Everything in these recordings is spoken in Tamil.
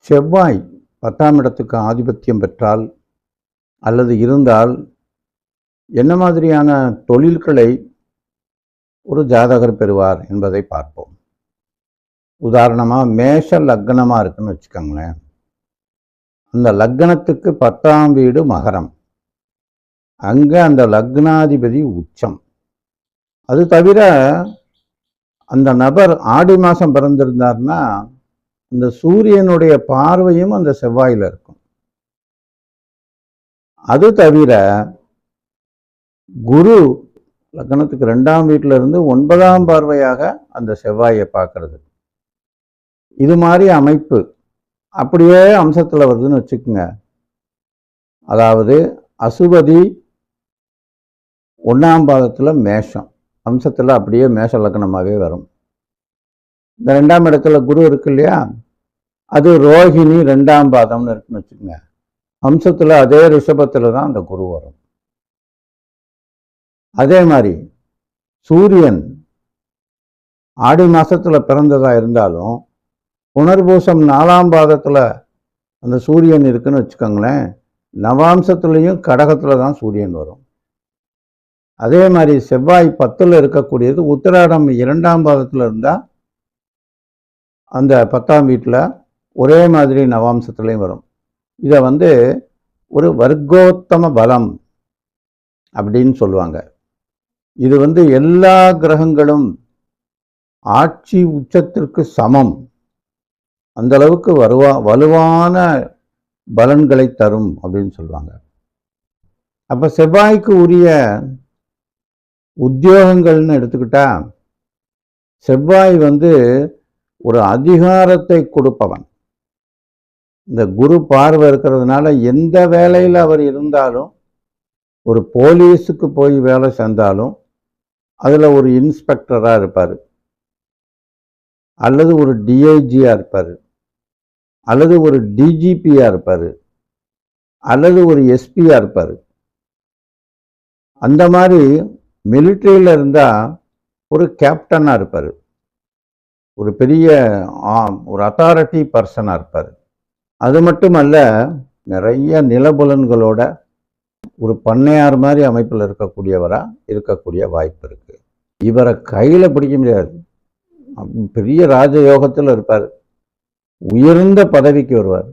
செவ்வாய் 10ஆம் இடத்துக்கு ஆதிபத்தியம் பெற்றால் அல்லது இருந்தால் என்ன மாதிரியான தொழில்களை ஒரு ஜாதகர் பெறுவார் என்பதை பார்ப்போம். உதாரணமாக மேஷ லக்னமாக இருக்குன்னு வச்சுக்கோங்களேன். அந்த லக்னத்துக்கு 10ஆம் வீடு மகரம், அங்கே அந்த லக்னாதிபதி உச்சம். அது தவிர அந்த நபர் ஆடி மாதம் பிறந்திருந்தார்னா இந்த சூரியனுடைய பார்வையும் அந்த செவ்வாயில் இருக்கும். அது தவிர குரு லக்னத்துக்கு 2ஆம் வீட்டில் இருந்து 9ஆம் பார்வையாக அந்த செவ்வாயை பார்க்கறது. இது மாதிரி அமைப்பு அப்படியே அம்சத்தில் வருதுன்னு வச்சுக்கோங்க. அதாவது அசுபதி 1ஆம் பாதத்தில் மேஷம் அம்சத்தில் அப்படியே மேஷ லக்னமாகவே வரும். இந்த 2ஆம் இடத்துல குரு இருக்கு இல்லையா, அது ரோஹிணி 2ஆம் பாதம்னு இருக்குன்னு வச்சுக்கோங்க. அம்சத்தில் அதே ரிஷபத்தில் தான் அந்த குரு வரும். அதே மாதிரி சூரியன் ஆடி மாசத்துல பிறந்ததா இருந்தாலும் புனர்பூசம் 4ஆம் பாதத்தில் அந்த சூரியன் இருக்குன்னு வச்சுக்கோங்களேன், நவாம்சத்துலேயும் கடகத்துல தான் சூரியன் வரும். அதே மாதிரி செவ்வாய் 10ல் இருக்கக்கூடியது உத்திராடம் 2ஆம் பாதத்தில் இருந்தால் அந்த 10ஆம் வீட்டில் ஒரே மாதிரி நவாம்சத்துலேயும் வரும். இதை ஒரு வர்க்கோத்தம பலம் அப்படின்னு சொல்லுவாங்க. இது எல்லா கிரகங்களும் ஆட்சி உச்சத்திற்கு சமம், அந்த அளவுக்கு வலுவான பலன்களை தரும் அப்படின்னு சொல்லுவாங்க. அப்ப செவ்வாய்க்கு உரிய உத்தியோகங்கள்னு எடுத்துக்கிட்டா, செவ்வாய் ஒரு அதிகாரத்தை கொடுப்பவன். இந்த குரு பார்வை இருக்கிறதுனால எந்த வேலையில் அவர் இருந்தாலும், ஒரு போலீஸுக்கு போய் வேலை செஞ்சாலும் அதில் ஒரு இன்ஸ்பெக்டராக இருப்பார், அல்லது ஒரு டிஐஜியாக இருப்பார், அல்லது ஒரு டிஜிபியாக இருப்பார், அல்லது ஒரு எஸ்பியாக இருப்பார். அந்த மாதிரி மிலிட்ரியில் இருந்தால் ஒரு கேப்டனாக இருப்பார், ஒரு பெரிய ஒரு அத்தாரிட்டி பர்சனாக இருப்பார். அது மட்டுமல்ல, நிறைய நிலபுலன்களோட ஒரு பண்ணையார் மாதிரி அமைப்பில் இருக்கக்கூடிய வாய்ப்பு இருக்கு. இவரை கையில் பிடிக்க முடியாது, பெரிய ராஜயோகத்தில் இருப்பார், உயர்ந்த பதவிக்கு வருவார்,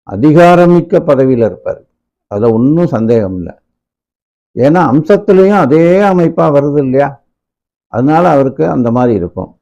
அதிகாரமிக்க பதவியில் இருப்பார். அதில் ஒன்றும் சந்தேகம் இல்லை. ஏன்னா அம்சத்துலேயும் அதே அமைப்பாக வருது இல்லையா, அதனால அவருக்கு அந்த மாதிரி இருக்கும்.